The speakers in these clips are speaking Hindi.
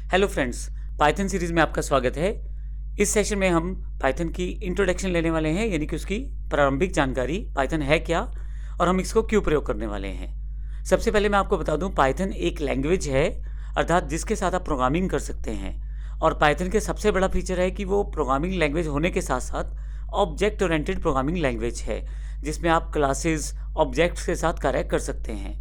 हेलो फ्रेंड्स, पाइथन सीरीज़ में आपका स्वागत है। इस सेशन में हम पाइथन की इंट्रोडक्शन लेने वाले हैं, यानी कि उसकी प्रारंभिक जानकारी, पाइथन है क्या और हम इसको क्यों प्रयोग करने वाले हैं। सबसे पहले मैं आपको बता दूं, पाइथन एक लैंग्वेज है, अर्थात जिसके साथ आप प्रोग्रामिंग कर सकते हैं। और पाइथन के सबसे बड़ा फीचर है कि वो प्रोग्रामिंग लैंग्वेज होने के साथ साथ ऑब्जेक्ट ओरिएंटेड प्रोग्रामिंग लैंग्वेज है, जिसमें आप क्लासेस, ऑब्जेक्ट्स के साथ कार्य कर सकते हैं।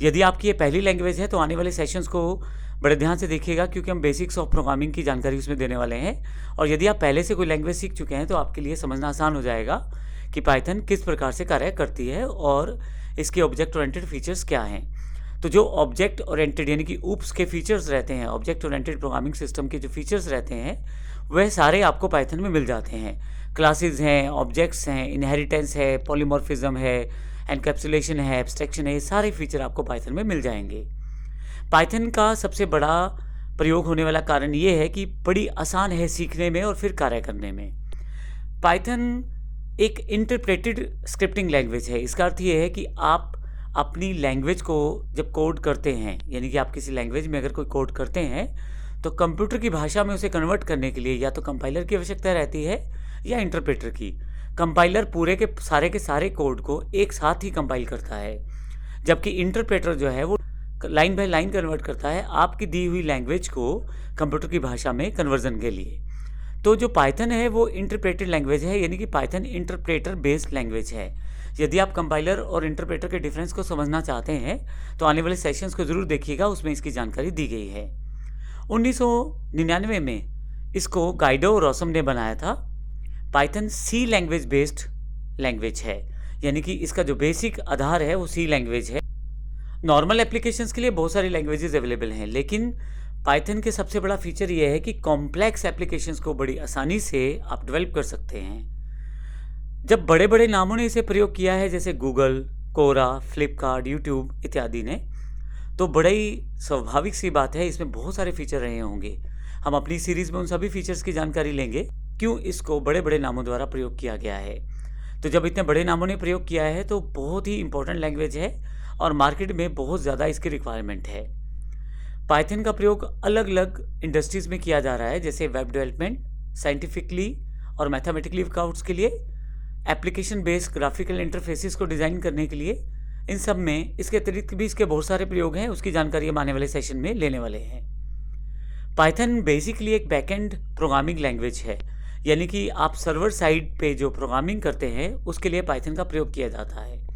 यदि आपकी ये पहली लैंग्वेज है तो आने वाले सेशंस को बड़े ध्यान से देखिएगा, क्योंकि हम बेसिक्स ऑफ प्रोग्रामिंग की जानकारी उसमें देने वाले हैं। और यदि आप पहले से कोई लैंग्वेज सीख चुके हैं तो आपके लिए समझना आसान हो जाएगा कि पाइथन किस प्रकार से कार्य करती है और इसके ऑब्जेक्ट ओरिएंटेड फीचर्स क्या हैं। तो जो ऑब्जेक्ट ओरिएंटेड यानी कि ऊप्स के फीचर्स रहते हैं, ऑब्जेक्ट ओरिएंटेड प्रोग्रामिंग सिस्टम के जो फीचर्स रहते हैं वह सारे आपको पाइथन में मिल जाते हैं। क्लासेस हैं, ऑब्जेक्ट्स हैं, इनहेरिटेंस है, पॉलीमॉर्फिज्म है, एनकैप्सुलेशन है, एब्स्ट्रैक्शन है, ये सारे फीचर आपको पाइथन में मिल जाएंगे। पाइथन का सबसे बड़ा प्रयोग होने वाला कारण ये है कि बड़ी आसान है सीखने में और फिर कार्य करने में। पाइथन एक इंटरप्रेटेड स्क्रिप्टिंग लैंग्वेज है। इसका अर्थ ये है कि आप अपनी लैंग्वेज को जब कोड करते हैं, यानी कि आप किसी लैंग्वेज में अगर कोई कोड करते हैं तो कंप्यूटर की भाषा में उसे कन्वर्ट करने के लिए या तो कंपाइलर की आवश्यकता रहती है या इंटरप्रेटर की। कंपाइलर पूरे के सारे कोड को एक साथ ही कंपाइल करता है, जबकि इंटरप्रेटर जो है वो लाइन बाय लाइन कन्वर्ट करता है आपकी दी हुई लैंग्वेज को कंप्यूटर की भाषा में कन्वर्जन के लिए। तो जो पाइथन है वो इंटरप्रेटेड लैंग्वेज है, यानी कि पाइथन इंटरप्रेटर बेस्ड लैंग्वेज है। यदि आप कंपाइलर और इंटरप्रेटर के डिफरेंस को समझना चाहते हैं तो आने वाले सेशंस को ज़रूर देखिएगा, उसमें इसकी जानकारी दी गई है। 1999 में इसको गाइडो रोसम ने बनाया था। Python C language based language है, यानी कि इसका जो बेसिक आधार है वो सी लैंग्वेज है। नॉर्मल एप्लीकेशंस के लिए बहुत सारी लैंग्वेजेस अवेलेबल हैं, लेकिन पाइथन के सबसे बड़ा फीचर ये है कि कॉम्प्लेक्स एप्लीकेशंस को बड़ी आसानी से आप डेवलप कर सकते हैं। जब बड़े बड़े नामों ने इसे प्रयोग किया है, जैसे गूगल, कोरा, फ्लिपकार्ट, यूट्यूब इत्यादि ने, तो बड़ी स्वाभाविक सी बात है इसमें बहुत सारे फीचर रहे होंगे। हम अपनी सीरीज़ में उन सभी फीचर्स की जानकारी लेंगे, क्यों इसको बड़े बड़े नामों द्वारा प्रयोग किया गया है। तो जब इतने बड़े नामों ने प्रयोग किया है तो बहुत ही इंपॉर्टेंट लैंग्वेज है और मार्केट में बहुत ज़्यादा इसकी रिक्वायरमेंट है। पाइथन का प्रयोग अलग अलग इंडस्ट्रीज़ में किया जा रहा है, जैसे वेब डेवलपमेंट, साइंटिफिकली और मैथमेटिकली वर्कआउट्स के लिए, एप्लीकेशन बेस्ड ग्राफिकल इंटरफेसेस को डिज़ाइन करने के लिए। इन सब में इसके अतिरिक्त भी इसके बहुत सारे प्रयोग हैं, उसकी जानकारी हम आने वाले सेशन में लेने वाले हैं। पाइथन बेसिकली एक बैकएंड प्रोग्रामिंग लैंग्वेज है, यानी कि आप सर्वर साइड पे जो प्रोग्रामिंग करते हैं उसके लिए पाइथन का प्रयोग किया जाता है।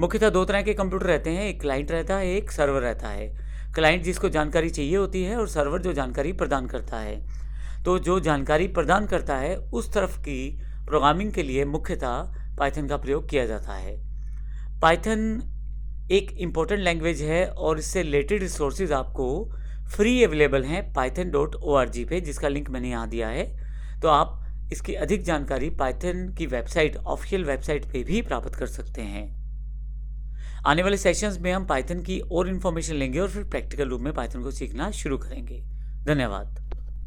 मुख्यतः दो तरह के कंप्यूटर रहते हैं, एक क्लाइंट रहता है, एक सर्वर रहता है। क्लाइंट जिसको जानकारी चाहिए होती है और सर्वर जो जानकारी प्रदान करता है। तो जो जानकारी प्रदान करता है उस तरफ की प्रोग्रामिंग के लिए मुख्यतः पाइथन का प्रयोग किया जाता है। पाइथन एक इम्पोर्टेंट लैंग्वेज है और इससे रिलेटेड रिसोर्सेज आपको फ्री अवेलेबल हैं python.org पे, जिसका लिंक मैंने यहाँ दिया है। तो आप इसकी अधिक जानकारी पाइथन की वेबसाइट, ऑफिशियल वेबसाइट पे भी प्राप्त कर सकते हैं। आने वाले सेशंस में हम पाइथन की और इन्फॉर्मेशन लेंगे और फिर प्रैक्टिकल रूप में पाइथन को सीखना शुरू करेंगे। धन्यवाद।